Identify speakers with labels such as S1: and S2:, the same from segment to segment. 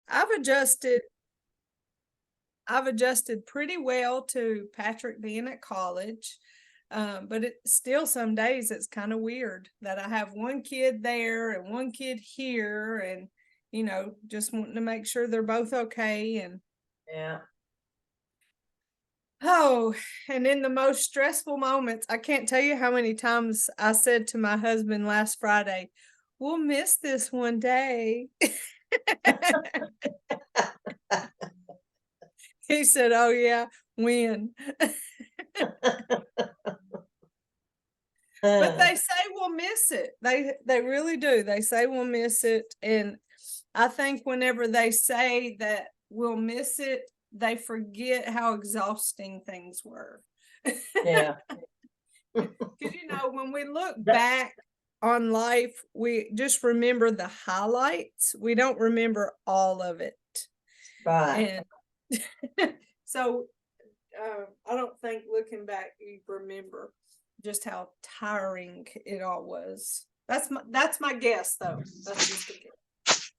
S1: I've adjusted. I've adjusted pretty well to Patrick being at college. But it's still some days it's kind of weird that I have one kid there and one kid here, and just wanting to make sure they're both okay. And
S2: Yeah.
S1: oh, and in the most stressful moments, I can't tell you how many times I said to my husband last Friday, "We'll miss this one day." He said, "Oh yeah, when?" But they say we'll miss it. They really do. They say we'll miss it. And I think whenever they say that we'll miss it, they forget how exhausting things were.
S2: Yeah.
S1: Because when we look back on life, we just remember the highlights. We don't remember all of it.
S2: Right.
S1: And so I don't think looking back you remember just how tiring it all was. That's my guess, though. That's just a guess.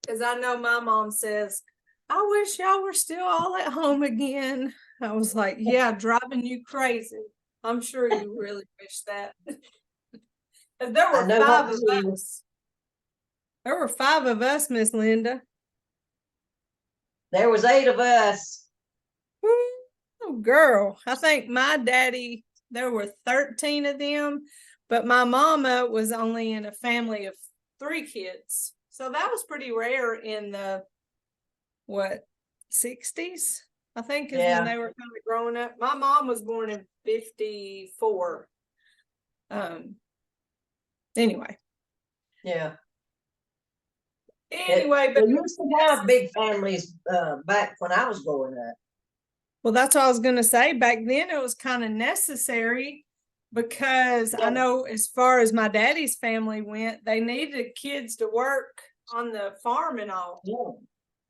S1: Because I know my mom says, "I wish y'all were still all at home again." I was like, "Yeah, driving you crazy. I'm sure you really wish that." If there
S2: I
S1: were
S2: know
S1: five
S2: what
S1: of
S2: you
S1: us. There were 5 of us, Miss Linda.
S2: There was 8 of us.
S1: Oh, girl. I think my daddy, there were 13 of them, but my mama was only in a family of 3 kids. So that was pretty rare in the, what, 60s? I think is when they were kind of growing up. My mom was born in 54. Anyway.
S2: Yeah.
S1: Anyway,
S2: but we used to have big families back when I was growing up.
S1: Well, that's what I was going to say. Back then, it was kind of necessary because I know as far as my daddy's family went, they needed kids to work on the farm and all.
S2: Yeah,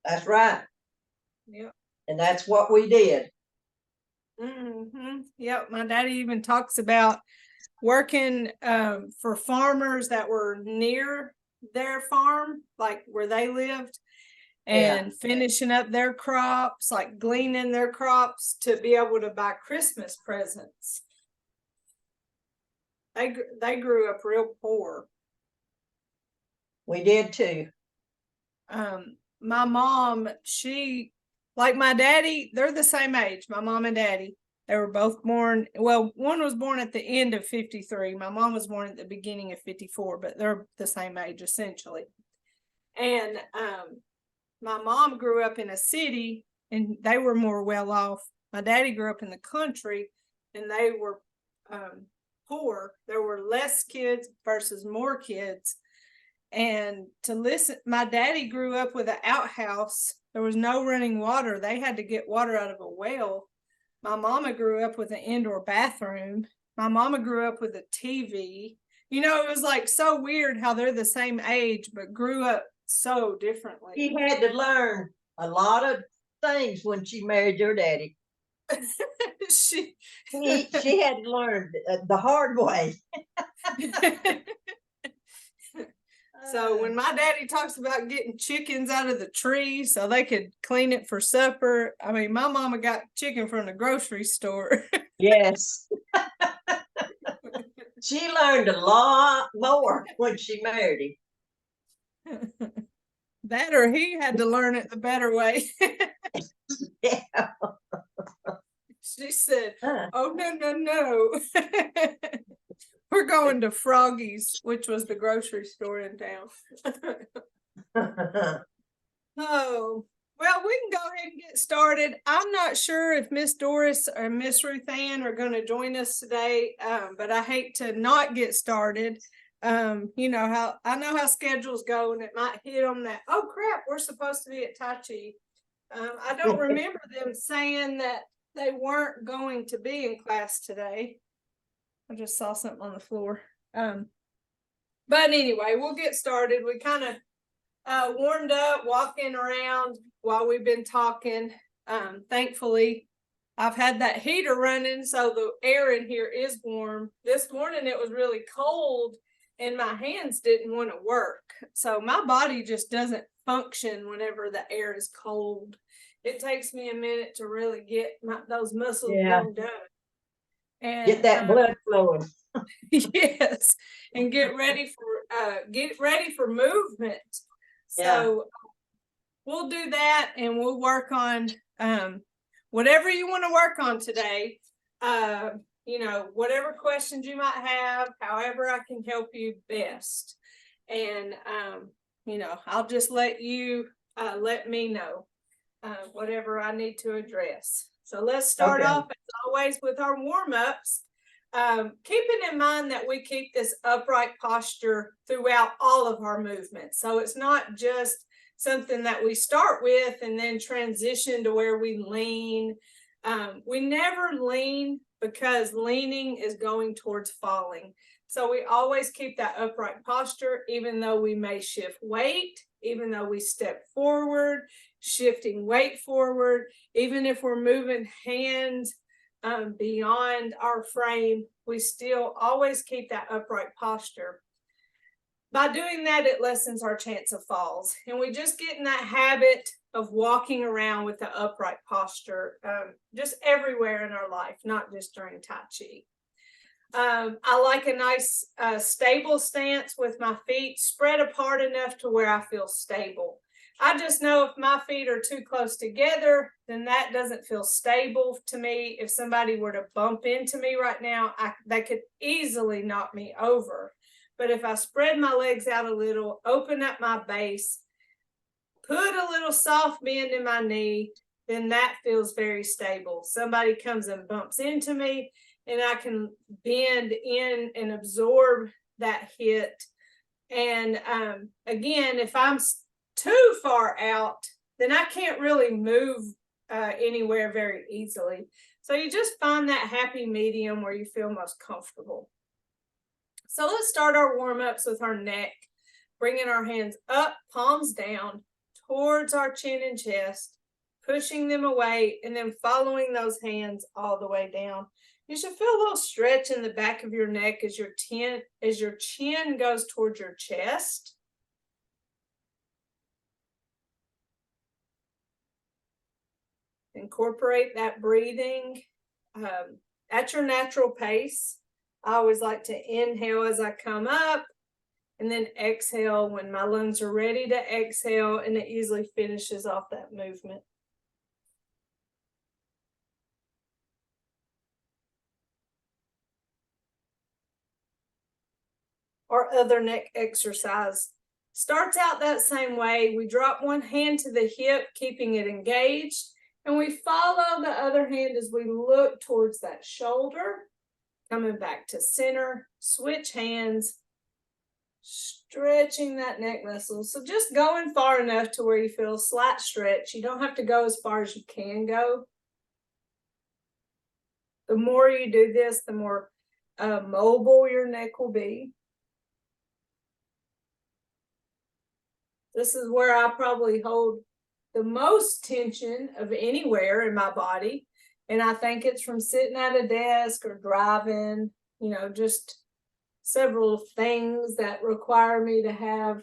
S2: that's right.
S1: Yep.
S2: And that's what we did.
S1: Mm-hmm. Yep. My daddy even talks about working for farmers that were near their farm, like where they lived, and finishing up their crops, like gleaning their crops to be able to buy Christmas presents. They grew up real poor.
S2: We did too.
S1: My mom, she, like my daddy, they're the same age, my mom and daddy. They were both born, well, one was born at the end of 53. My mom was born at the beginning of 54, but they're the same age essentially. And my mom grew up in a city and they were more well off. My daddy grew up in the country and they were poor. There were less kids versus more kids. And to listen, my daddy grew up with an outhouse. There was no running water. They had to get water out of a well. My mama grew up with an indoor bathroom. My mama grew up with a TV. It was like so weird how they're the same age, but grew up so differently.
S2: She had to learn a lot of things when she married your daddy. she had to learn the hard way.
S1: So when my daddy talks about getting chickens out of the tree so they could clean it for supper, I mean, my mama got chicken from the grocery store.
S2: Yes. She learned a lot more when she married him.
S1: That or he had to learn it the better way.
S2: Yeah.
S1: She said, "Oh, no. We're going to Froggy's," which was the grocery store in town. Oh, well, we can go ahead and get started. I'm not sure if Miss Doris or Miss Ruth Ann are going to join us today, but I hate to not get started. You know how schedules go, and it might hit on that. Oh crap, we're supposed to be at Tai Chi. I don't remember them saying that they weren't going to be in class today. I just saw something on the floor. But anyway, we'll get started. We kind of warmed up, walking around while we've been talking. Thankfully, I've had that heater running, so the air in here is warm. This morning it was really cold, and my hands didn't want to work. So my body just doesn't function whenever the air is cold. It takes me a minute to really get those muscles warmed up. And
S2: get that blood flowing.
S1: yes, and get ready for movement. So we'll do that, and we'll work on whatever you want to work on today. Whatever questions you might have, however I can help you best. And I'll just let you let me know whatever I need to address. So let's start off as always with our warm-ups. Keeping in mind that we keep this upright posture throughout all of our movements. So it's not just something that we start with and then transition to where we lean. We never lean because leaning is going towards falling. So we always keep that upright posture, even though we may shift weight, even though we step forward, shifting weight forward, even if we're moving hands beyond our frame, we still always keep that upright posture. By doing that, it lessens our chance of falls. And we just get in that habit of walking around with the upright posture just everywhere in our life, not just during Tai Chi. I like a nice stable stance with my feet spread apart enough to where I feel stable. I just know if my feet are too close together, then that doesn't feel stable to me. If somebody were to bump into me right now, that could easily knock me over. But if I spread my legs out a little, open up my base, put a little soft bend in my knee, then that feels very stable. Somebody comes and bumps into me, and I can bend in and absorb that hit. And again, if I'm too far out, then I can't really move anywhere very easily. So you just find that happy medium where you feel most comfortable. So let's start our warm-ups with our neck, bringing our hands up, palms down, towards our chin and chest, pushing them away, and then following those hands all the way down. You should feel a little stretch in the back of your neck as your chin goes towards your chest. Incorporate that breathing at your natural pace. I always like to inhale as I come up and then exhale when my lungs are ready to exhale, and it usually finishes off that movement. Our other neck exercise starts out that same way. We drop one hand to the hip, keeping it engaged, and we follow the other hand as we look towards that shoulder, coming back to center, switch hands, stretching that neck muscle. So just going far enough to where you feel a slight stretch. You don't have to go as far as you can go. The more you do this, the more mobile your neck will be. This is where I probably hold the most tension of anywhere in my body. And I think it's from sitting at a desk or driving, just several things that require me to have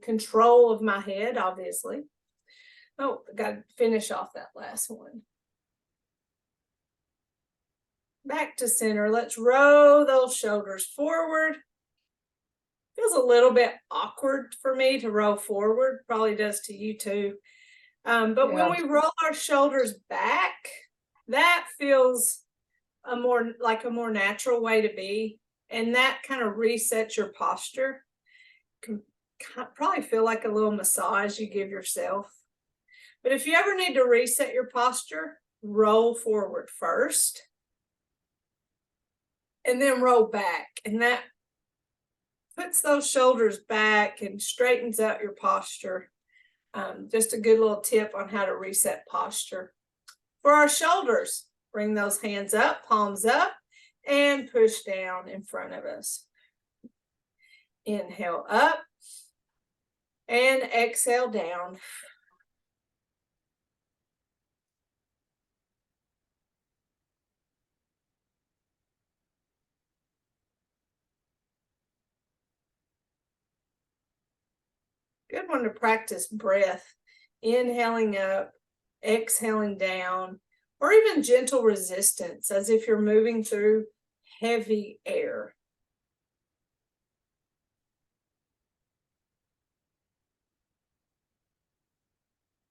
S1: control of my head, obviously. Oh, I got to finish off that last one. Back to center. Let's roll those shoulders forward. Feels a little bit awkward for me to roll forward. Probably does to you too. But when we roll our shoulders back, that feels a more natural way to be. And that kind of resets your posture. Can probably feel like a little massage you give yourself. But if you ever need to reset your posture, roll forward first. And then roll back. And that puts those shoulders back and straightens out your posture. Just a good little tip on how to reset posture. For our shoulders, bring those hands up, palms up, and push down in front of us. Inhale up and exhale down. Good one to practice breath, inhaling up, exhaling down, or even gentle resistance as if you're moving through heavy air.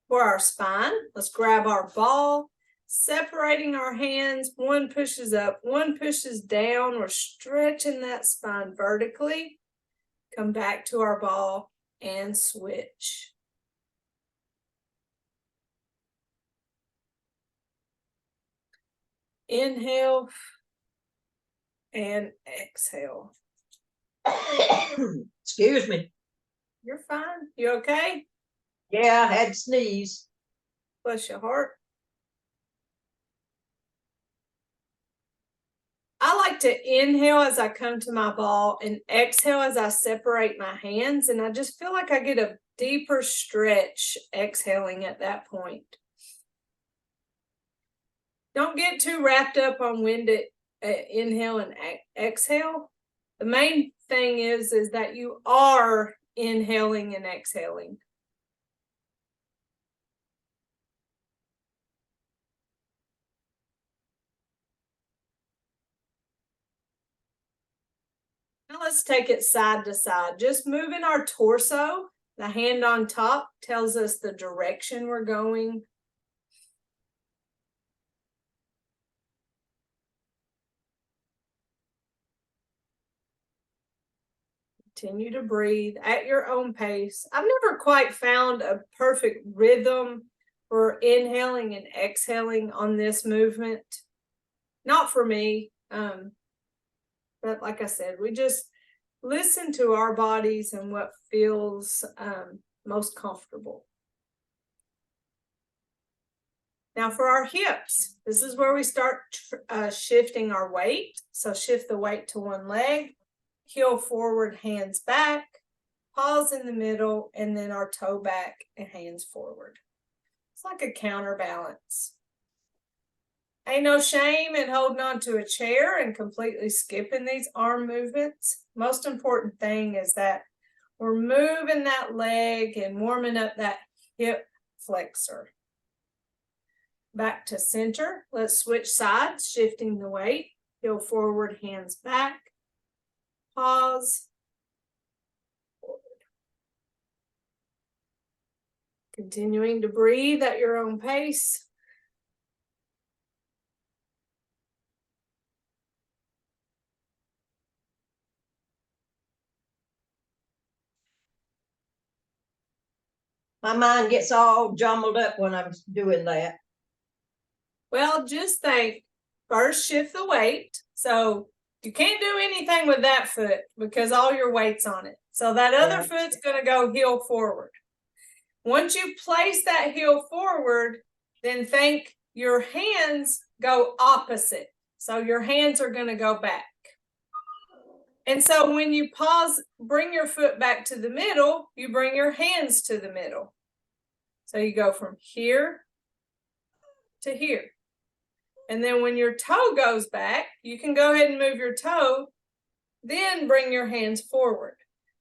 S1: For our spine, let's grab our ball, separating our hands. One pushes up, one pushes down. We're stretching that spine vertically. Come back to our ball and switch. Inhale and exhale.
S2: Excuse me.
S1: You're fine. You okay?
S2: Yeah, I had to sneeze.
S1: Bless your heart. I like to inhale as I come to my ball and exhale as I separate my hands. And I just feel like I get a deeper stretch exhaling at that point. Don't get too wrapped up on when to inhale and exhale. The main thing is that you are inhaling and exhaling. Now let's take it side to side. Just moving our torso. The hand on top tells us the direction we're going. Continue to breathe at your own pace. I've never quite found a perfect rhythm for inhaling and exhaling on this movement. Not for me. But like I said, we just listen to our bodies and what feels most comfortable. Now for our hips, this is where we start shifting our weight. So shift the weight to one leg, heel forward, hands back, pause in the middle, and then our toe back and hands forward. It's like a counterbalance. Ain't no shame in holding on to a chair and completely skipping these arm movements. Most important thing is that we're moving that leg and warming up that hip flexor. Back to center. Let's switch sides, shifting the weight. Heel forward, hands back. Pause. Forward. Continuing to breathe at your own pace.
S2: My mind gets all jumbled up when I'm doing that.
S1: Well, just think, first shift the weight. So you can't do anything with that foot because all your weight's on it. So that other foot's going to go heel forward. Once you place that heel forward, then think your hands go opposite. So your hands are going to go back. And so when you pause, bring your foot back to the middle, you bring your hands to the middle. So you go from here to here. And then when your toe goes back, you can go ahead and move your toe, then bring your hands forward.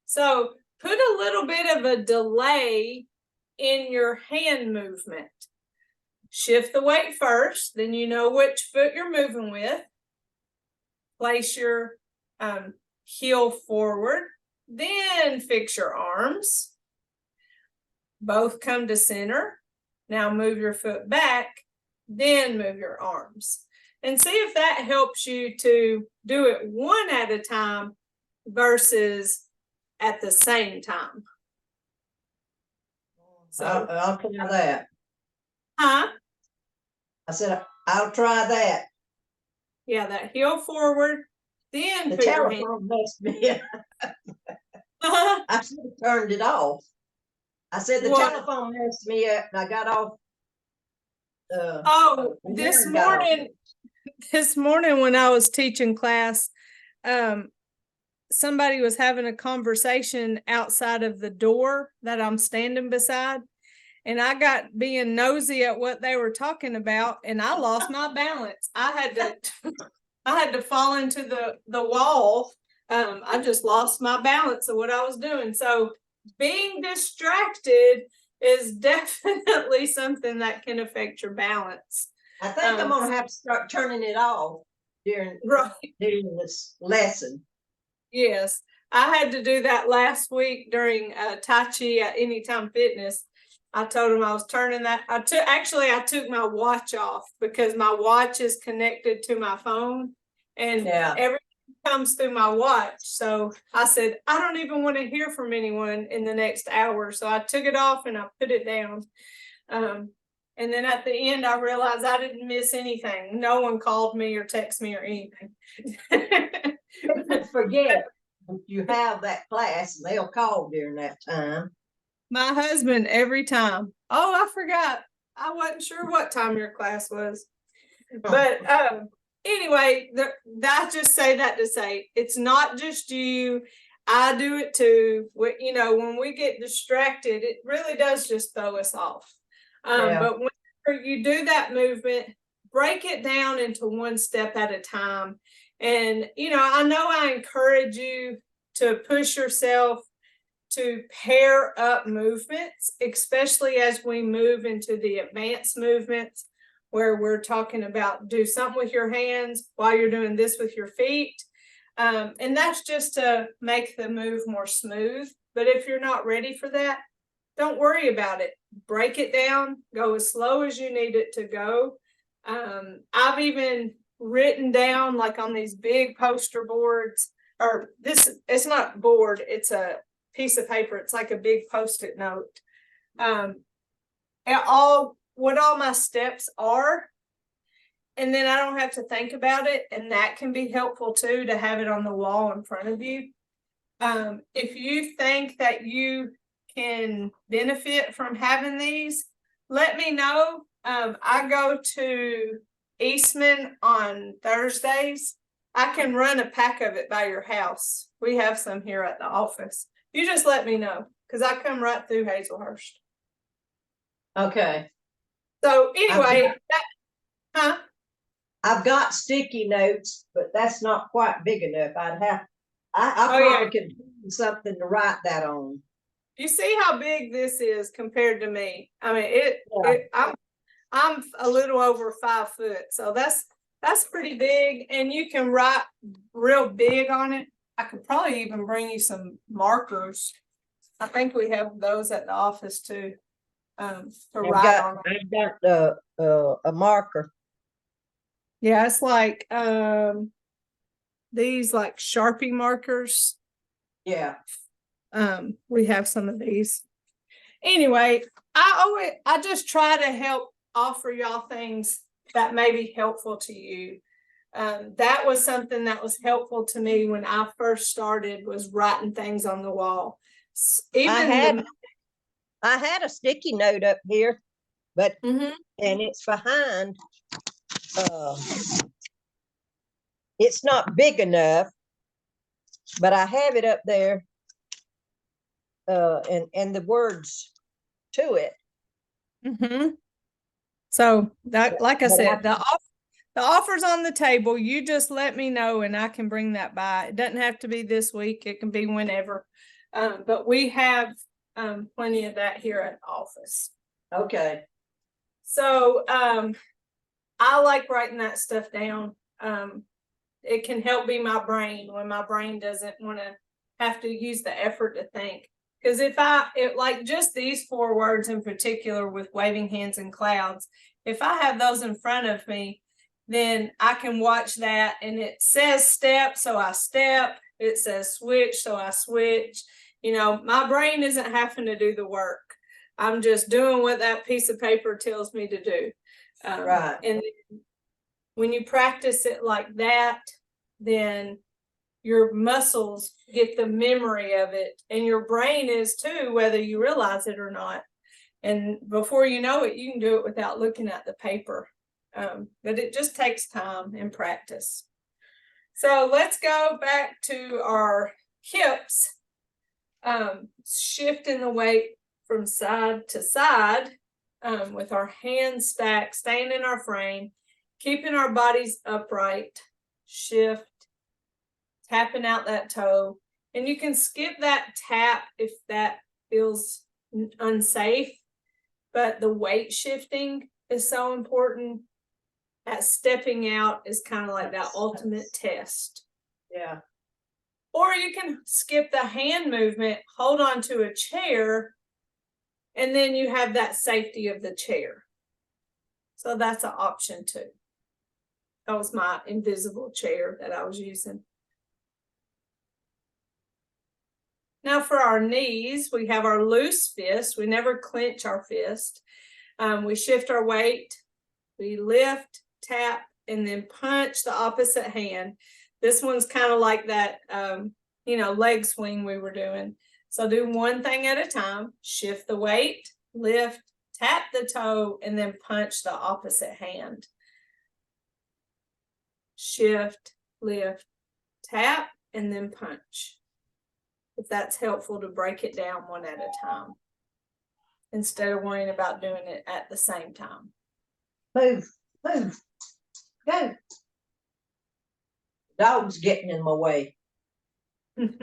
S1: So put a little bit of a delay in your hand movement. Shift the weight first, then you know which foot you're moving with. Place your heel forward, then fix your arms. Both come to center. Now move your foot back, then move your arms. And see if that helps you to do it one at a time versus at the same time.
S2: So I'll try that.
S1: Huh?
S2: I said, I'll try that.
S1: Yeah, that heel forward, then
S2: The
S1: put your hand.
S2: telephone messed me up. I should have turned it off. I said the
S1: What?
S2: telephone messed me up and I got off.
S1: This morning when I was teaching class, somebody was having a conversation outside of the door that I'm standing beside, and I got being nosy at what they were talking about, and I lost my balance. I had to fall into the wall. I just lost my balance of what I was doing. So being distracted is definitely something that can affect your balance.
S2: I think I'm gonna have to start turning it off during
S1: Right.
S2: this lesson.
S1: Yes. I had to do that last week during Tai Chi at Anytime Fitness. I told him I was turning that. I took my watch off because my watch is connected to my phone and everything comes through my watch. So I said, I don't even want to hear from anyone in the next hour. So I took it off and I put it down. And then at the end, I realized I didn't miss anything. No one called me or texted me or anything.
S2: Forget you have that class and they'll call during that time.
S1: My husband, every time. Oh, I forgot. I wasn't sure what time your class was. But anyway, I just say that to say it's not just you. I do it too. You know, when we get distracted, it really does just throw us off. But when you do that movement, break it down into one step at a time. And, you know I encourage you to push yourself to pair up movements, especially as we move into the advanced movements where we're talking about do something with your hands while you're doing this with your feet. And that's just to make the move more smooth. But if you're not ready for that, don't worry about it. Break it down, go as slow as you need it to go. I've even written down like on these big poster boards, or it's not board, it's a piece of paper. It's like a big Post-it note. What all my steps are. And then I don't have to think about it. And that can be helpful too, to have it on the wall in front of you. If you think that you can benefit from having these, let me know. I go to Eastman on Thursdays. I can run a pack of it by your house. We have some here at the office. You just let me know because I come right through Hazelhurst.
S2: Okay.
S1: So anyway,
S2: I've got sticky notes, but that's not quite big enough. I probably could do something to write that on.
S1: You see how big this is compared to me. I mean, I'm a little over 5 foot, so that's pretty big, and you can write real big on it. I could probably even bring you some markers. I think we have those at the office too. To write on.
S2: I've got a marker.
S1: Yeah, it's like these like Sharpie markers.
S2: Yeah.
S1: We have some of these. Anyway, I just try to help offer y'all things that may be helpful to you. That was something that was helpful to me when I first started, was writing things on the wall.
S2: I had a sticky note up here, but and it's behind. It's not big enough, but I have it up there. And the words to it.
S1: So that, like I said, the offer's on the table. You just let me know and I can bring that by. It doesn't have to be this week. It can be whenever. But we have plenty of that here at the office.
S2: Okay.
S1: So I like writing that stuff down. It can help be my brain when my brain doesn't want to have to use the effort to think. Because if like just these 4 words in particular with waving hands and clouds, if I have those in front of me, then I can watch that and it says step, so I step. It says switch, so I switch. You know, my brain isn't having to do the work. I'm just doing what that piece of paper tells me to do.
S2: Right.
S1: And when you practice it like that, then your muscles get the memory of it, and your brain is too, whether you realize it or not. And before you know it, you can do it without looking at the paper. But it just takes time and practice. So let's go back to our hips, shifting the weight from side to side, with our hands stacked, staying in our frame, keeping our bodies upright, shift, tapping out that toe. And you can skip that tap if that feels unsafe, but the weight shifting is so important. That stepping out is kind of like that ultimate test.
S2: Yeah.
S1: Or you can skip the hand movement, hold on to a chair, and then you have that safety of the chair. So that's an option too. That was my invisible chair that I was using. Now for our knees, we have our loose fist. We never clench our fist. We shift our weight. We lift, tap, and then punch the opposite hand. This one's kind of like that, leg swing we were doing. So do one thing at a time. Shift the weight, lift, tap the toe, and then punch the opposite hand. Shift, lift, tap, and then punch. If that's helpful to break it down one at a time, instead of worrying about doing it at the same time.
S2: Move, go. Dog's getting in my way.
S1: What's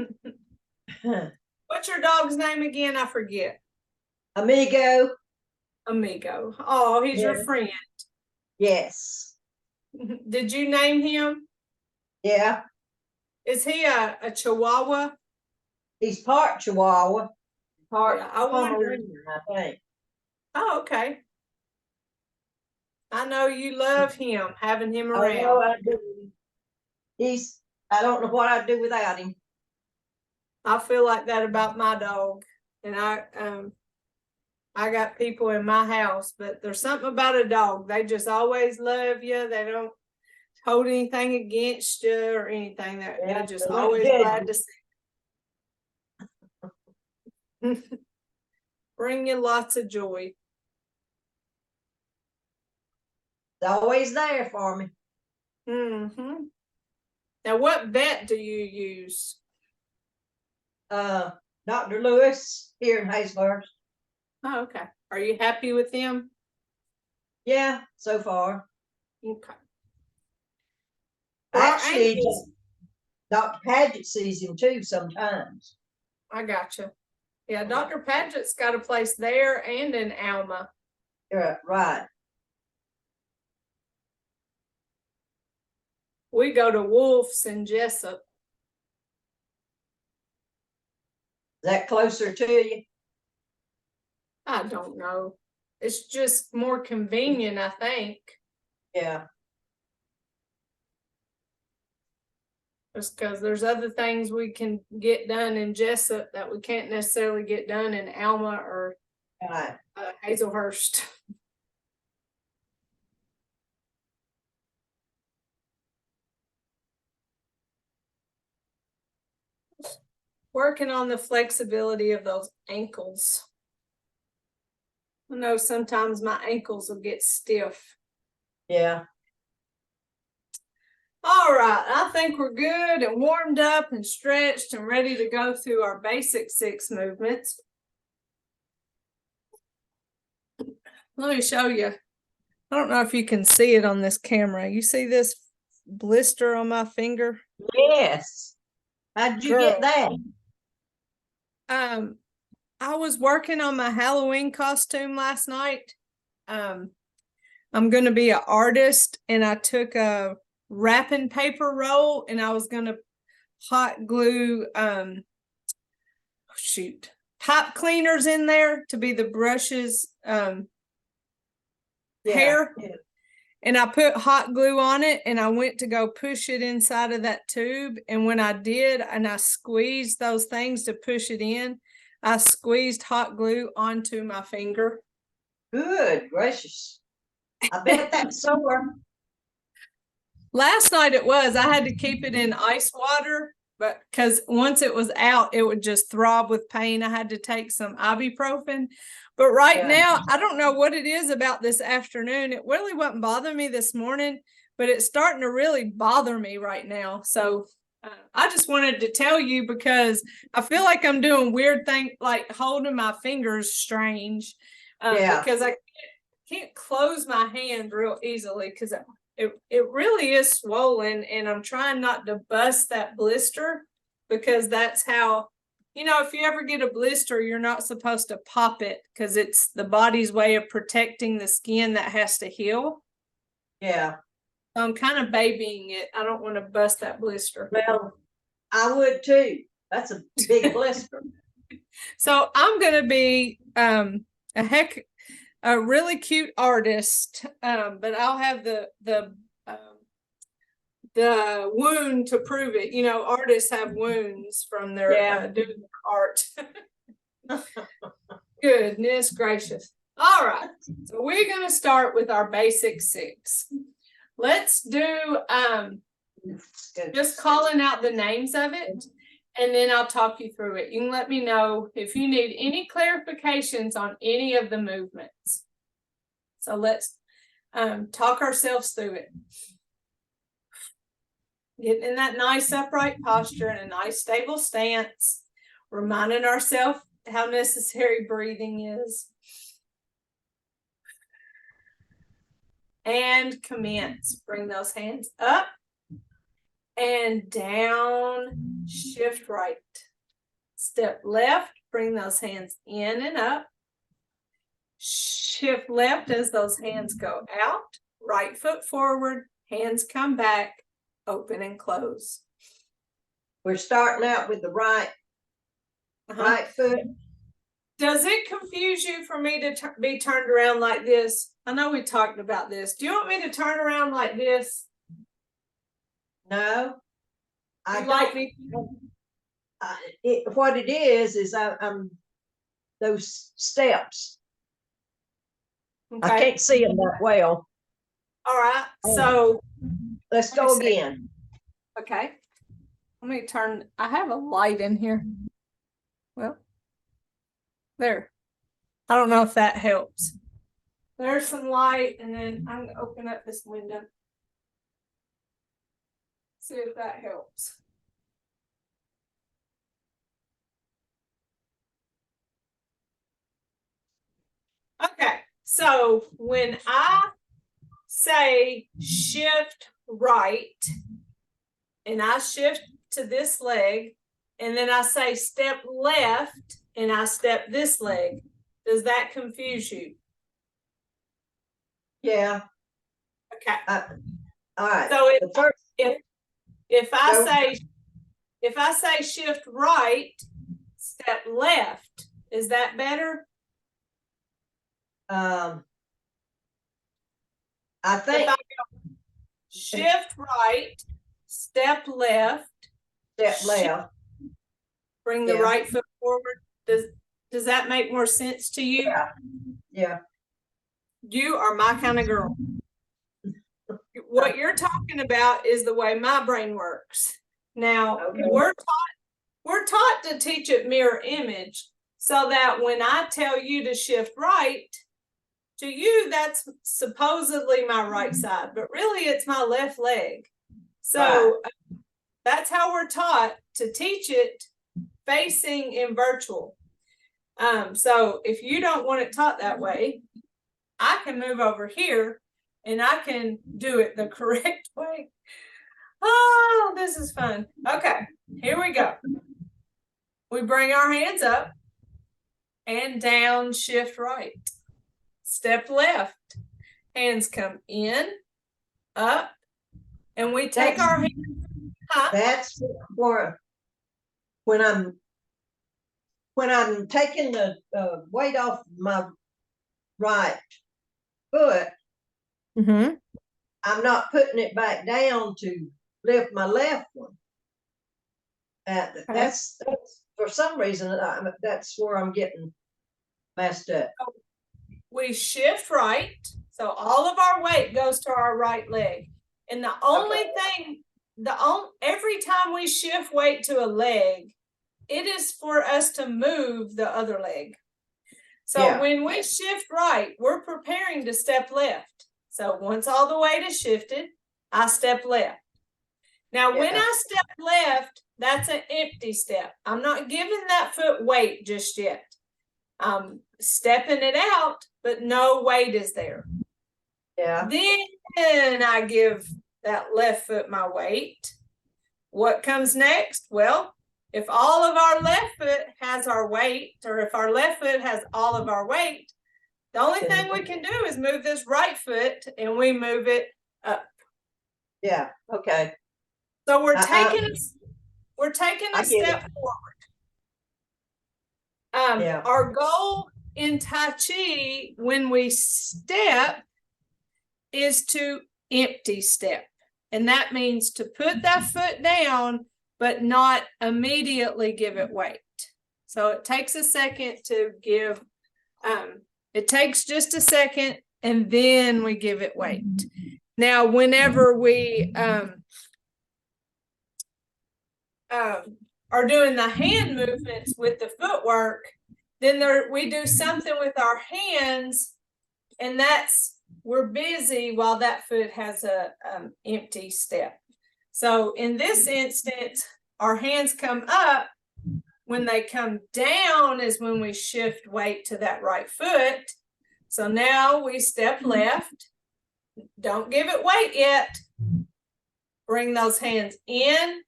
S1: your dog's name again? I forget.
S2: Amigo.
S1: Amigo. Oh, he's your friend.
S2: Yes.
S1: Did you name him?
S2: Yeah.
S1: Is he a Chihuahua?
S2: He's part Chihuahua, part
S1: I wondered.
S2: Pomeranian, I think.
S1: Oh, okay. I know you love him, having him
S2: I
S1: around.
S2: know I do. I don't know what I'd do without him.
S1: I feel like that about my dog. And I got people in my house, but there's something about a dog. They just always love you. They don't hold anything against you or anything. They're just always glad to see you. Bring you lots of joy.
S2: It's always there for me.
S1: Mm-hmm. Now, what vet do you use?
S2: Dr. Lewis here in Hazlehurst.
S1: Oh, okay. Are you happy with him?
S2: Yeah, so far.
S1: Okay.
S2: Actually, Dr. Paget sees him too sometimes.
S1: I gotcha. Yeah, Dr. Paget's got a place there and in Alma.
S2: Yeah, right.
S1: We go to Wolf's in Jessup.
S2: Is that closer to you?
S1: I don't know. It's just more convenient, I think.
S2: Yeah.
S1: Just because there's other things we can get done in Jessup that we can't necessarily get done in Alma or Hazlehurst. Working on the flexibility of those ankles. I know sometimes my ankles will get stiff.
S2: Yeah.
S1: All right, I think we're good and warmed up and stretched and ready to go through our basic 6 movements. Let me show you. I don't know if you can see it on this camera. You see this blister on my finger?
S2: Yes. How'd you get that?
S1: I was working on my Halloween costume last night. I'm going to be an artist, and I took a wrapping paper roll and I was going to hot glue pipe cleaners in there to be the brushes hair. Yeah. And I put hot glue on it and I went to go push it inside of that tube, and when I did and I squeezed those things to push it in, I squeezed hot glue onto my finger.
S2: Good gracious. I bet that's sore.
S1: Last night it was. I had to keep it in ice water, but because once it was out, it would just throb with pain. I had to take some ibuprofen. But right now, I don't know what it is about this afternoon. It really wasn't bothering me this morning, but it's starting to really bother me right now. So I just wanted to tell you because I feel like I'm doing weird things, like holding my fingers strange, because I can't close my hand real easily because it really is swollen, and I'm trying not to bust that blister because that's how you know, if you ever get a blister, you're not supposed to pop it because it's the body's way of protecting the skin that has to heal.
S2: Yeah.
S1: I'm kind of babying it. I don't want to bust that blister.
S2: Well, I would too. That's a big blister.
S1: So I'm going to be a really cute artist, but I'll have the wound to prove it. You know, artists have wounds from their doing their art. Goodness gracious. All right. So we're going to start with our basic 6. Let's do just calling out the names of it, and then I'll talk you through it. You can let me know if you need any clarifications on any of the movements. So let's talk ourselves through it. Getting in that nice upright posture and a nice stable stance, reminding ourselves how necessary breathing is. And commence. Bring those hands up and down, shift right. Step left, bring those hands in and up. Shift left as those hands go out. Right foot forward, hands come back, open and close.
S2: We're starting out with the right foot.
S1: Does it confuse you for me to be turned around like this? I know we talked about this. Do you want me to turn around like this?
S2: No, I
S1: You
S2: don't.
S1: like me?
S2: What it is I'm those steps.
S1: Okay.
S2: I can't see them that well.
S1: All right. So
S2: let's go again.
S1: Okay. Let me turn. I have a light in here. Well, there. I don't know if that helps. There's some light, and then I'm going to open up this window. See if that helps. Okay, so when I say shift right, and I shift to this leg, and then I say step left, and I step this leg, does that confuse you?
S2: Yeah.
S1: Okay.
S2: All right.
S1: So if I say shift right, step left, is that better?
S2: I think
S1: shift right, step left, bring the right foot forward. Does that make more sense to you?
S2: Yeah. You
S1: are my kind of girl. What you're talking about is the way my brain works. Now, we're taught to teach it mirror image, so that when I tell you to shift right, to you, that's supposedly my right side, but really it's my left leg. So that's how we're taught to teach it facing in virtual. So if you don't want it taught that way, I can move over here and I can do it the correct way. Oh, this is fun. Okay, here we go. We bring our hands up and down, shift right. Step left. Hands come in, up, and we take our hands.
S2: That's for when I'm taking the weight off my right foot. I'm not putting it back down to lift my left one. That's for some reason that's where I'm getting messed up.
S1: We shift right, so all of our weight goes to our right leg, and the only thing, every time we shift weight to a leg, it is for us to move the other leg. So when we shift right, we're preparing to step left. So once all the weight is shifted, I step left. Now, when I step left, that's an empty step. I'm not giving that foot weight just yet. I'm stepping it out, but no weight is there. Then I give that left foot my weight. What comes next? Well, If all of our left foot has our weight, or if our left foot has all of our weight, the only thing we can do is move this right foot, and we move it up.
S2: Yeah, okay.
S1: So we're taking a step forward.
S2: Yeah.
S1: Our goal in Tai Chi when we step is to empty step. And that means to put that foot down, but not immediately give it weight. So it takes a second to give, it takes just a second, and then we give it weight. Now, whenever we are doing the hand movements with the footwork, then we do something with our hands, and that's, we're busy while that foot has a empty step. So in this instance, our hands come up. When they come down is when we shift weight to that right foot. So now we step left. Don't give it weight yet. Bring those hands in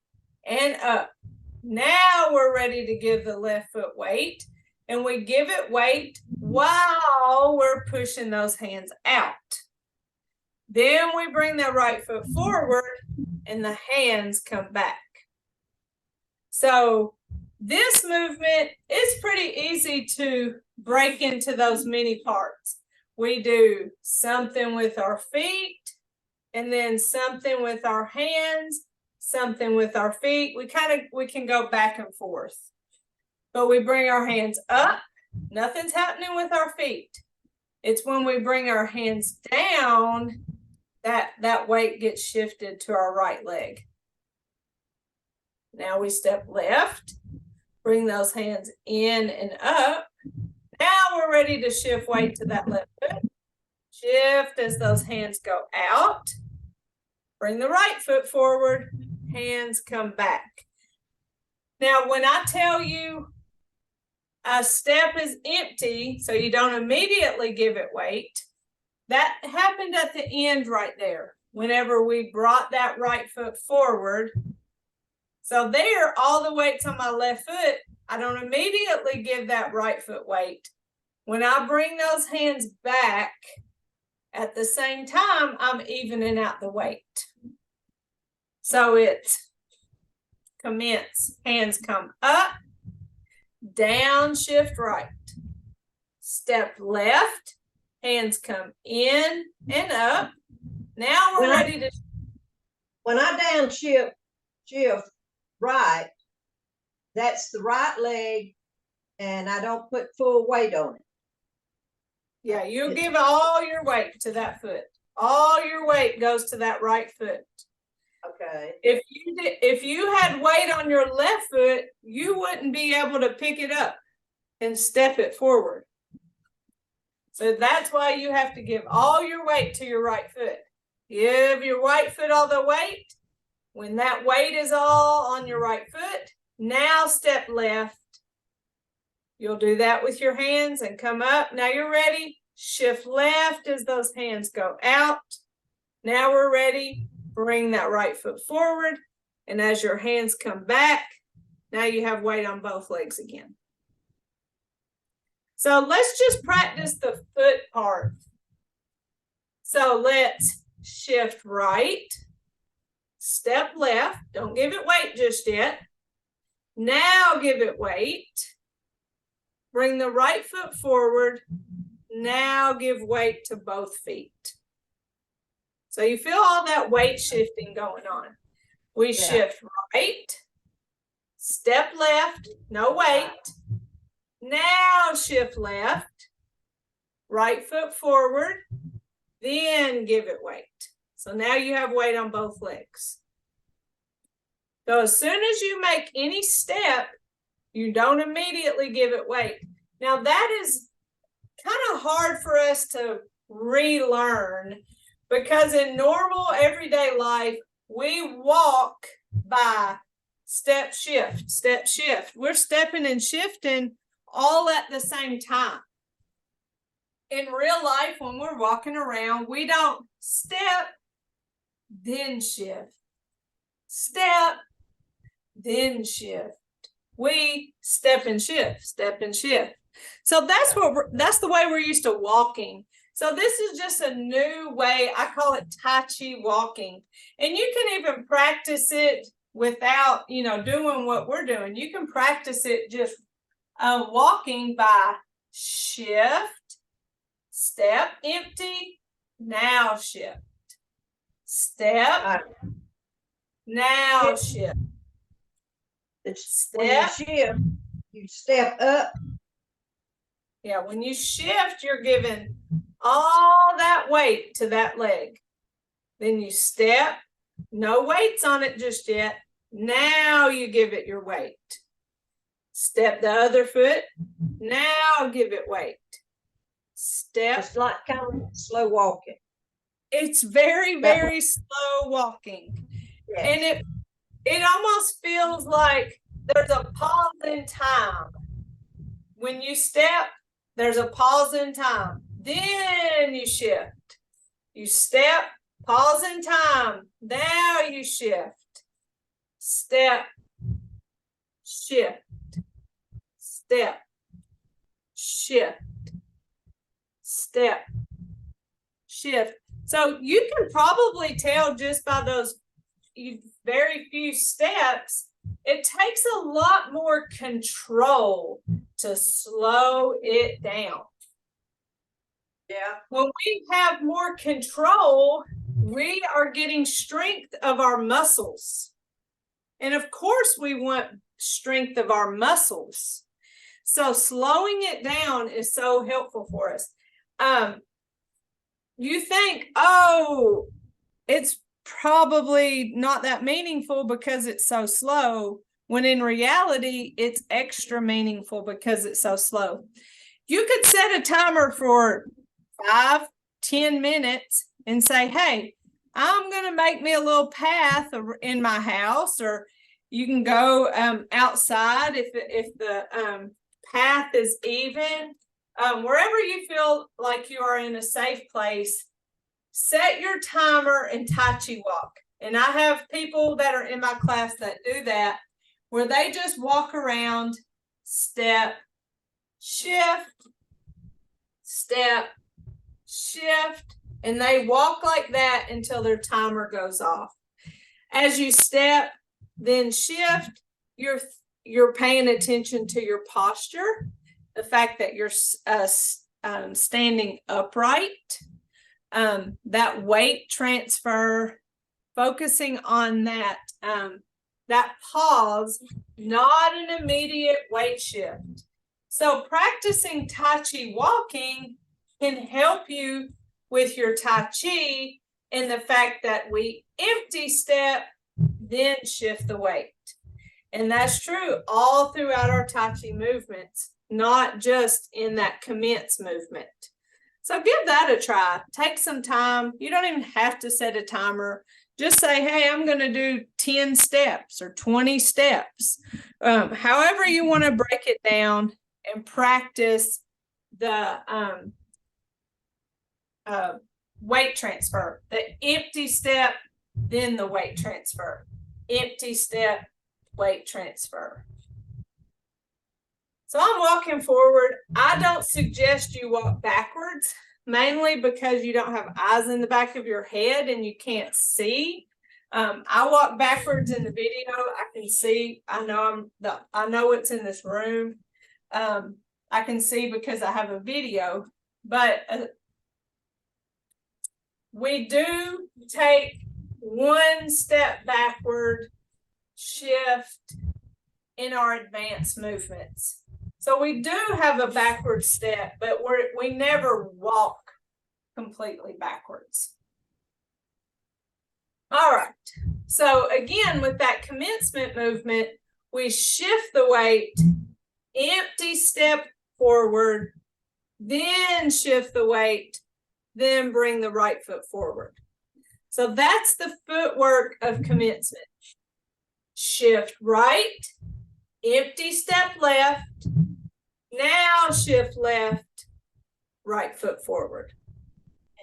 S1: and up. Now we're ready to give the left foot weight, and we give it weight while we're pushing those hands out. Then we bring the right foot forward and the hands come back. So this movement is pretty easy to break into those many parts. We do something with our feet, and then something with our hands, something with our feet. We can go back and forth. But we bring our hands up. Nothing's happening with our feet. It's when we bring our hands down that weight gets shifted to our right leg. Now we step left, bring those hands in and up. Now we're ready to shift weight to that left foot. Shift as those hands go out. Bring the right foot forward, hands come back. Now, when I tell you a step is empty, so you don't immediately give it weight, that happened at the end right there, whenever we brought that right foot forward. So there, all the weight's on my left foot. I don't immediately give that right foot weight. When I bring those hands back, at the same time, I'm evening out the weight. So it's commence, hands come up, down, shift right. Step left, hands come in and up. Now we're ready to.
S2: When I down shift right, that's the right leg, and I don't put full weight on it.
S1: Yeah, you give all your weight to that foot. All your weight goes to that right foot.
S2: Okay.
S1: If you had weight on your left foot, you wouldn't be able to pick it up and step it forward. So that's why you have to give all your weight to your right foot. Give your right foot all the weight. When that weight is all on your right foot, now step left. You'll do that with your hands and come up. Now you're ready. Shift left as those hands go out. Now we're ready. Bring that right foot forward. And as your hands come back, now you have weight on both legs again. So let's just practice the foot part. So let's shift right. Step left. Don't give it weight just yet. Now give it weight. Bring the right foot forward. Now give weight to both feet. So you feel all that weight shifting going on. We shift right, step left, no weight. Now shift left, right foot forward, then give it weight. So now you have weight on both legs. So as soon as you make any step, you don't immediately give it weight. Now that is kind of hard for us to relearn, because in normal everyday life, we walk by step, shift, step, shift. We're stepping and shifting all at the same time. In real life, when we're walking around, we don't step, then shift. Step, then shift. we step and shift, step and shift. So that's the way we're used to walking. So this is just a new way. I call it Tai Chi walking. And you can even practice it without, doing what we're doing. You can practice it just walking by shift, step, empty, now shift. Step, now shift.
S2: When you shift, you step up.
S1: Yeah, when you shift, you're giving all that weight to that leg. Then you step, no weights on it just yet. Now you give it your weight. Step the other foot, now give it weight. Step.
S2: It's like kind of slow walking.
S1: It's very, very slow walking. Yes. And it almost feels like there's a pause in time. When you step, there's a pause in time. Then you shift. You step, pause in time. Now you shift. Step, shift. Step, shift. Step, shift. So you can probably tell just by those very few steps, it takes a lot more control to slow it down.
S2: Yeah.
S1: When we have more control, we are getting strength of our muscles. And of course, we want strength of our muscles. So slowing it down is so helpful for us. You think, oh, it's probably not that meaningful because it's so slow, when in reality, it's extra meaningful because it's so slow. You could set a timer for 5-10 minutes and say, hey, I'm going to make me a little path in my house, or you can go outside if the path is even. Wherever you feel like you are in a safe place, set your timer and Tai Chi walk. And I have people that are in my class that do that, where they just walk around, step, shift, step, shift, and they walk like that until their timer goes off. As you step, then shift, you're paying attention to your posture, the fact that you're standing upright, that weight transfer, focusing on that pause, not an immediate weight shift. So practicing Tai Chi walking can help you with your Tai Chi in the fact that we empty step, then shift the weight. And that's true all throughout our Tai Chi movements, not just in that commence movement. So give that a try. Take some time. You don't even have to set a timer. Just say, hey, I'm going to do 10 steps or 20 steps. However you want to break it down, and practice the weight transfer. The empty step, then the weight transfer. Empty step, weight transfer. So I'm walking forward. I don't suggest you walk backwards, mainly because you don't have eyes in the back of your head and you can't see. I walk backwards in the video. I can see. I know what's in this room. I can see because I have a video. But we do take one step backward, shift in our advanced movements. So we do have a backward step, but we never walk completely backwards. All right. So again, with that commencement movement, we shift the weight, empty step forward, then shift the weight, then bring the right foot forward. So that's the footwork of commencement. Shift right, empty step left, now shift left, right foot forward.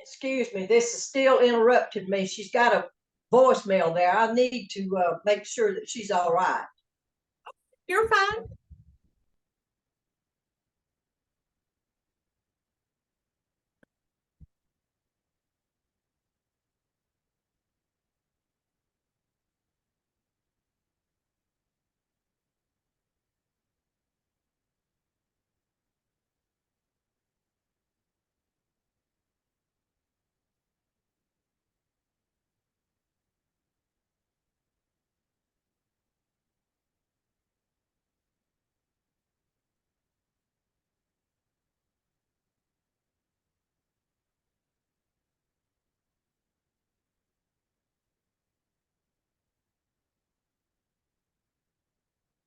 S2: Excuse me, this is still interrupted me. She's got a voicemail there. I need to make sure that she's all right.
S1: You're fine.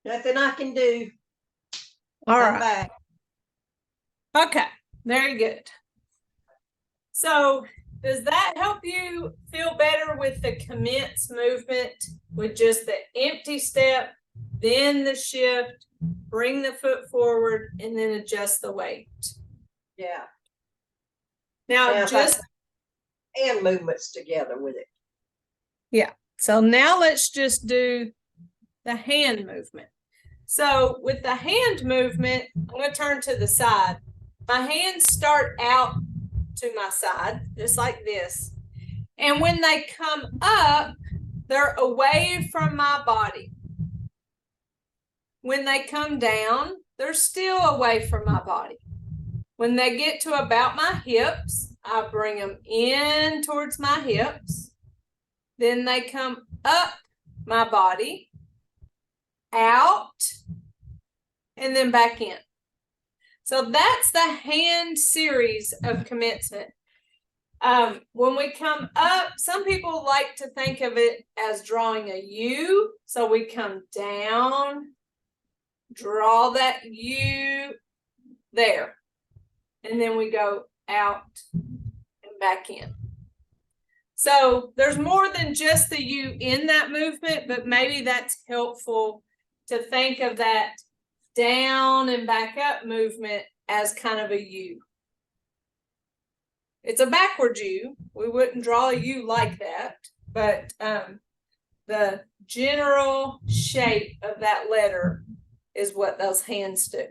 S2: Nothing I can do.
S1: All
S2: I'm
S1: right.
S2: back.
S1: Okay, very good. So does that help you feel better with the commence movement, with just the empty step, then the shift, bring the foot forward, and then adjust the weight?
S2: Yeah.
S1: Now just
S2: hand movements together with it.
S1: Yeah. So now let's just do the hand movement. So with the hand movement, I'm going to turn to the side. My hands start out to my side, just like this. And when they come up, they're away from my body. When they come down, they're still away from my body. When they get to about my hips, I bring them in towards my hips. Then they come up my body, out, and then back in. So that's the hand series of commencement. When we come up, some people like to think of it as drawing a U. So we come down, draw that U there, and then we go out and back in. So there's more than just the U in that movement, but maybe that's helpful to think of that down and back up movement as kind of a U. It's a backwards U. We wouldn't draw a U like that, but the general shape of that letter is what those hands do.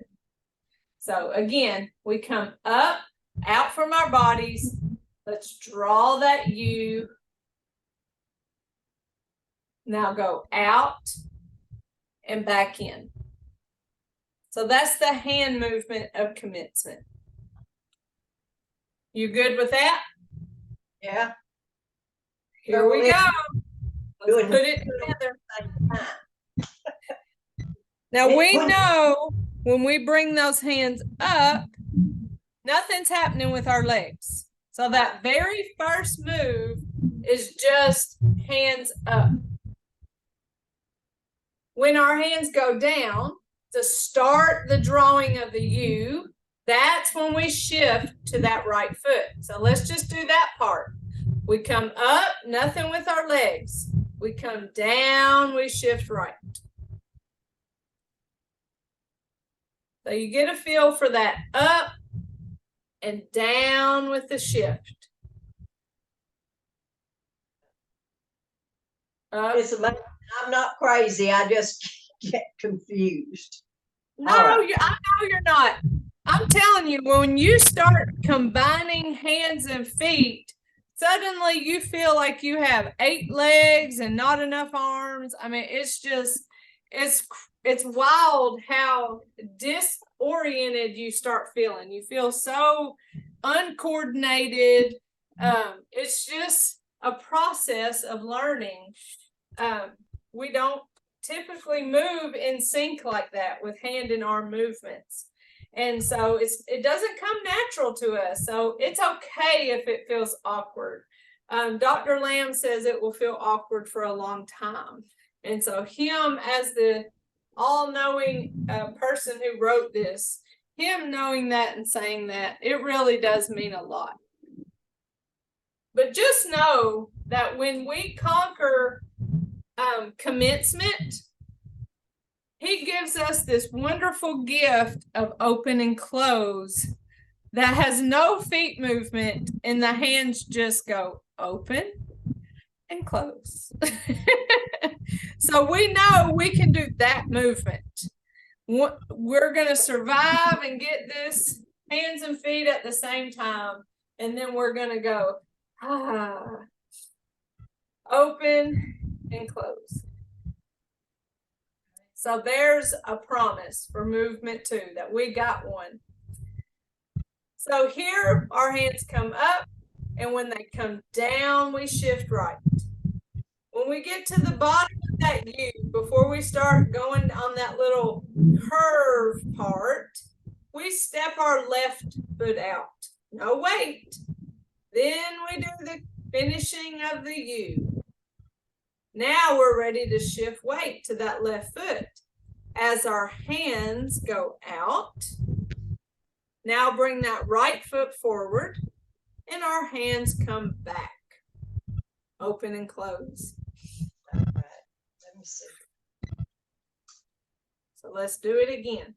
S1: So again, we come up, out from our bodies. Let's draw that U. Now go out and back in. So that's the hand movement of commencement. You good with that?
S2: Yeah.
S1: Here we go. Let's put it together. Now we know when we bring those hands up, nothing's happening with our legs. So that very first move is just hands up. When our hands go down to start the drawing of the U, that's when we shift to that right foot. So let's just do that part. We come up, nothing with our legs. We come down, we shift right. So you get a feel for that up and down with the shift.
S2: It's amazing. I'm not crazy. I just get confused.
S1: No, I know you're not. I'm telling you, when you start combining hands and feet, suddenly you feel like you have 8 legs and not enough arms. I mean, it's just, it's wild how disoriented you start feeling. You feel so uncoordinated. It's just a process of learning. We don't typically move in sync like that with hand and arm movements. And so it doesn't come natural to us. So it's okay if it feels awkward. Dr. Lamb says it will feel awkward for a long time. And so him, as the all-knowing person who wrote this, him knowing that and saying that, it really does mean a lot. But just know that when we conquer commencement, he gives us this wonderful gift of open and close that has no feet movement, and the hands just go open close. So we know we can do that movement. we're gonna survive and get this hands and feet at the same time. And then we're gonna go, open and close. So there's a promise for movement 2 that we got one. So here our hands come up, and when they come down, we shift right. When we get to the bottom of that U, before we start going on that little curve part, we step our left foot out. No weight. Then we do the finishing of the U. Now we're ready to shift weight to that left foot. As our hands go out, now bring that right foot forward, and our hands come back. Open and close.
S2: All right, let me see.
S1: So let's do it again.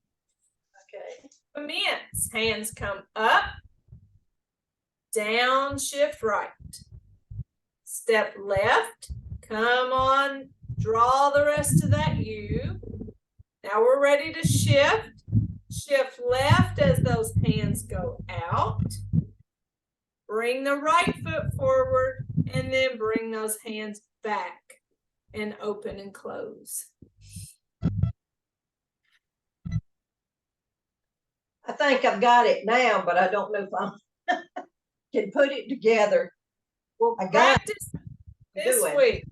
S2: Okay.
S1: Commence. Hands come up, down, shift right. Step left, come on, draw the rest of that U. Now we're ready to shift. Shift left as those hands go out. Bring the right foot forward, and then bring those hands back and open and close.
S2: I think I've got it now, but I don't know if I can put it together.
S1: We'll practice this week.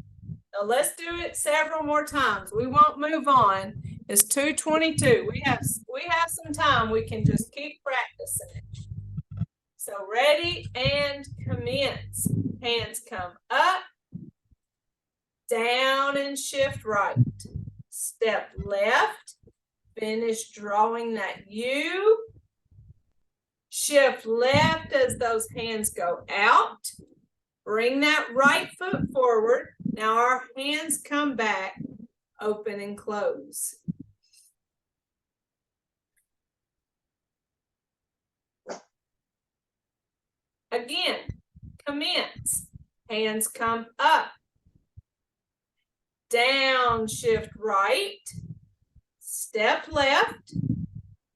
S1: So let's do it several more times. We won't move on. It's 2:22. We have some time. We can just keep practicing it. So ready and commence. Hands come up, down and shift right. Step left. Finish drawing that U. Shift left as those hands go out. Bring that right foot forward. Now our hands come back, open and close. Again, commence. Hands come up. Down, shift right. Step left.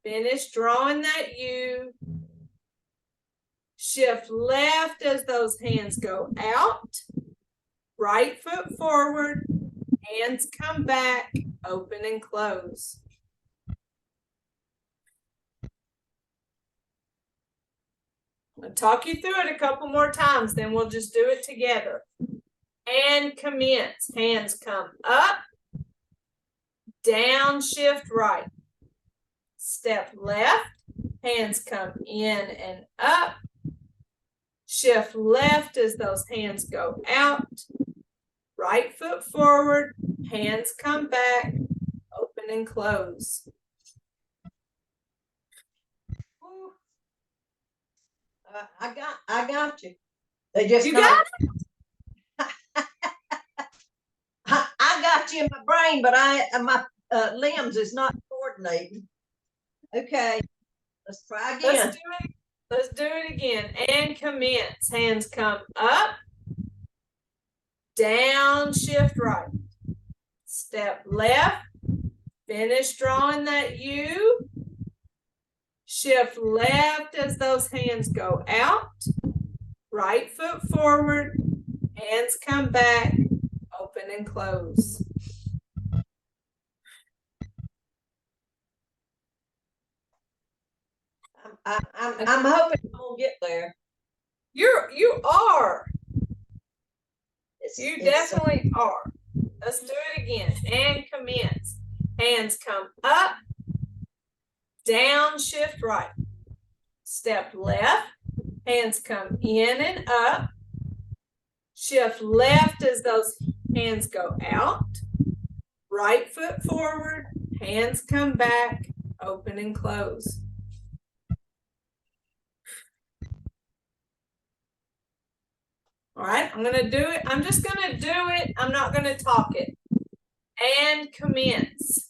S1: Finish drawing that U. Shift left as those hands go out. Right foot forward. Hands come back, open and close. I'll talk you through it a couple more times, then we'll just do it together. And commence. Hands come up. Down, shift right. Step left. Hands come in and up. Shift left as those hands go out. Right foot forward. Hands come back. Open and close.
S2: I got you. They just
S1: You got it?
S2: I got you in my brain, but my limbs is not coordinating. Okay, let's try again.
S1: Let's do it again. And commence. Hands come up. Down, shift right. Step left. Finish drawing that U. Shift left as those hands go out. Right foot forward. Hands come back. Open and close.
S2: I'm hoping we'll get there.
S1: You are. You definitely are. Let's do it again. And commence. Hands come up. Down, shift right. Step left. Hands come in and up. Shift left as those hands go out. Right foot forward. Hands come back. Open and close. All right, I'm going to do it. I'm just going to do it. I'm not going to talk it. And commence.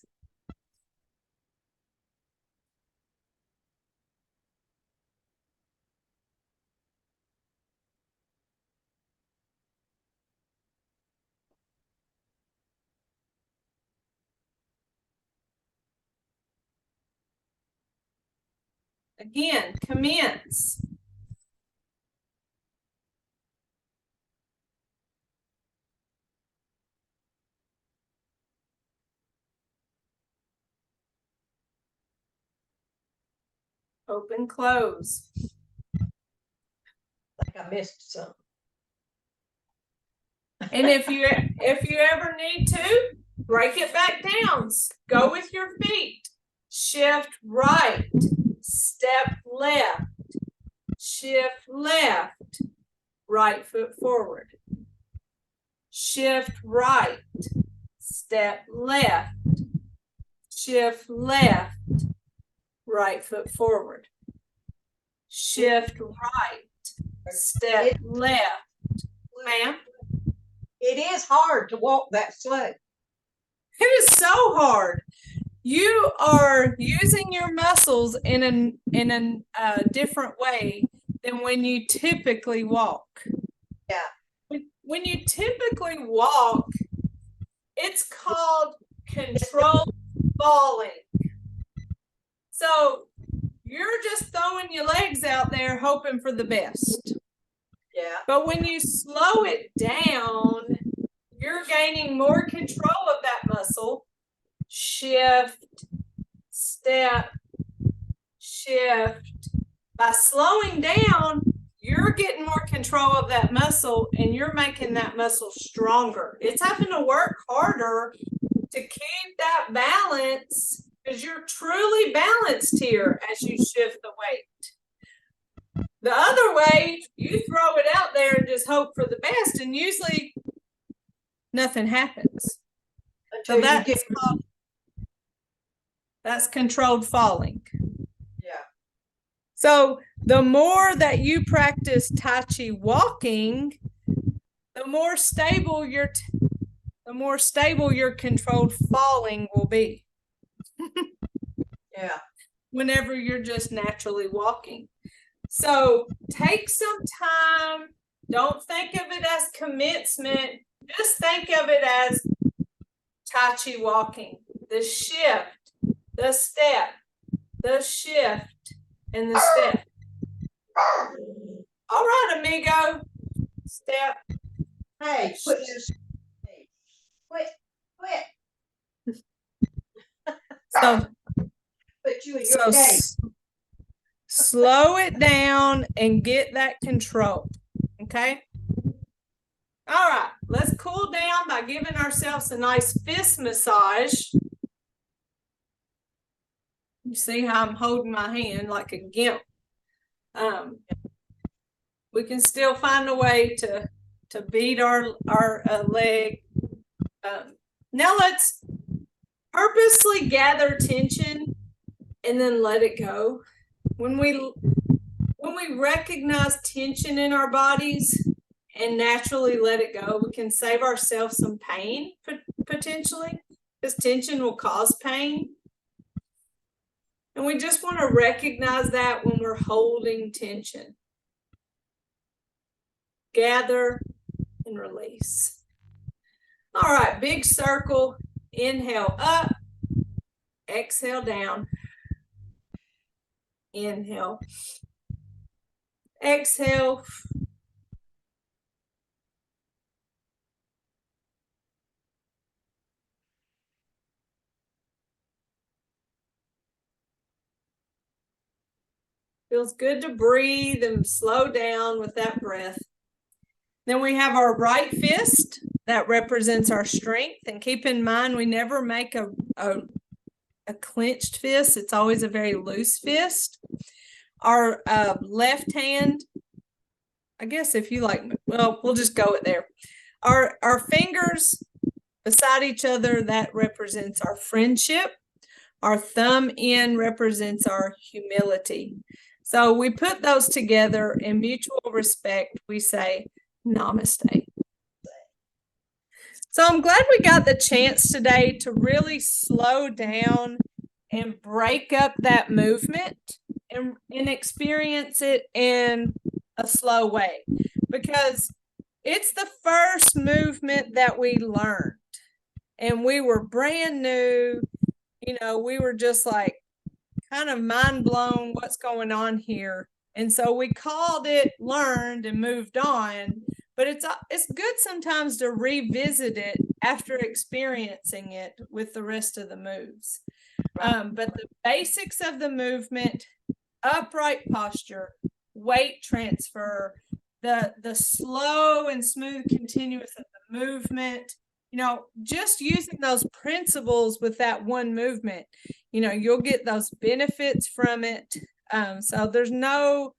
S1: Again, commence. Open, close.
S2: I think I missed something.
S1: And if you ever need to, break it back down. Go with your feet. Shift right. Step left. Shift left. Right foot forward. Shift right. Step left. Shift left. Right foot forward. Shift right. Step left. Ma'am?
S2: It is hard to walk that slow.
S1: It is so hard. You are using your muscles in a different way than when you typically walk.
S2: Yeah.
S1: When you typically walk, it's called controlled falling. So you're just throwing your legs out there hoping for the best.
S2: Yeah.
S1: But when you slow it down, you're gaining more control of that muscle. Shift, step, shift. By slowing down, you're getting more control of that muscle and you're making that muscle stronger. It's having to work harder to keep that balance because you're truly balanced here as you shift the weight. The other way, you throw it out there and just hope for the best, and usually nothing happens. So that's controlled falling.
S2: Yeah.
S1: So the more that you practice Tai Chi walking, the more stable your controlled falling will be.
S2: Yeah.
S1: Whenever you're just naturally walking. So take some time. Don't think of it as commencement. Just think of it as Tai Chi walking. The shift, the step, the shift, and the step. All right, amigo. Step.
S2: Hey, quit.
S1: So,
S2: Put you in your case.
S1: Slow it down and get that control. Okay? All right, let's cool down by giving ourselves a nice fist massage. You see how I'm holding my hand like a gimp. We can still find a way to beat our leg. Now let's purposely gather tension and then let it go. When we recognize tension in our bodies and naturally let it go, we can save ourselves some pain potentially, because tension will cause pain. And we just want to recognize that when we're holding tension. Gather and release. All right, big circle. Inhale up, exhale down. Inhale, exhale. Feels good to breathe and slow down with that breath. Then we have our right fist that represents our strength. And keep in mind, we never make a clenched fist. It's always a very loose fist. Our left hand, I guess if you like, well, we'll just go it there. Our fingers beside each other, that represents our friendship. Our thumb end represents our humility. So we put those together in mutual respect. We say, Namaste. So I'm glad we got the chance today to really slow down and break up that movement and experience it in a slow way, because it's the first movement that we learned and we were brand new. You know, we were just like kind of mind blown what's going on here. And so we called it learned and moved on, but it's good sometimes to revisit it after experiencing it with the rest of the moves. But the basics of the movement, upright posture, weight transfer, the slow and smooth continuous of the movement, just using those principles with that one movement, you'll get those benefits from it. So there's no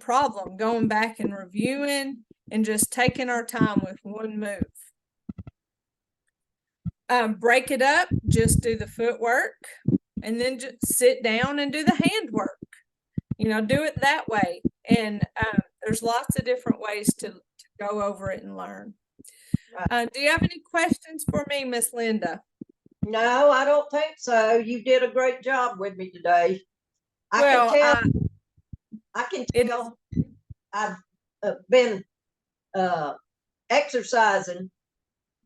S1: problem going back and reviewing and just taking our time with one move. Break it up, just do the footwork, and then just sit down and do the handwork. Do it that way. And there's lots of different ways to go over it and learn. Do you have any questions for me, Miss Linda?
S2: No, I don't think so. You did a great job with me today. I can tell I've been exercising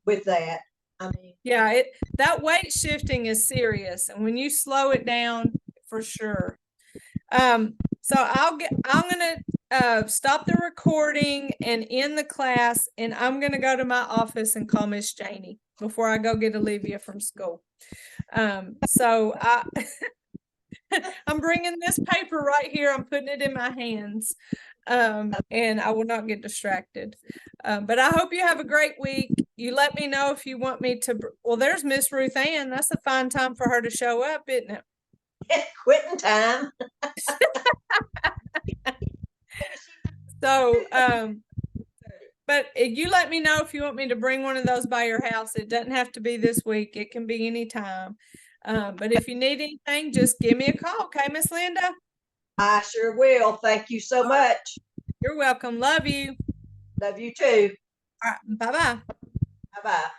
S2: with that. I mean,
S1: yeah, that weight shifting is serious, and when you slow it down, for sure. So I'm gonna stop the recording and end the class, and I'm gonna go to my office and call Miss Janie before I go get Olivia from school. So I'm bringing this paper right here. I'm putting it in my hands, and I will not get distracted. But I hope you have a great week. You let me know if you want me to. Well, there's Miss Ruth Ann. That's a fine time for her to show up, isn't it?
S2: Quitting time.
S1: So, but you let me know if you want me to bring one of those by your house. It doesn't have to be this week. It can be any time. But if you need anything, just give me a call. Okay, Miss Linda?
S2: I sure will. Thank you so much.
S1: You're welcome. Love you.
S2: Love you too.
S1: All right. Bye-bye.
S2: Bye-bye.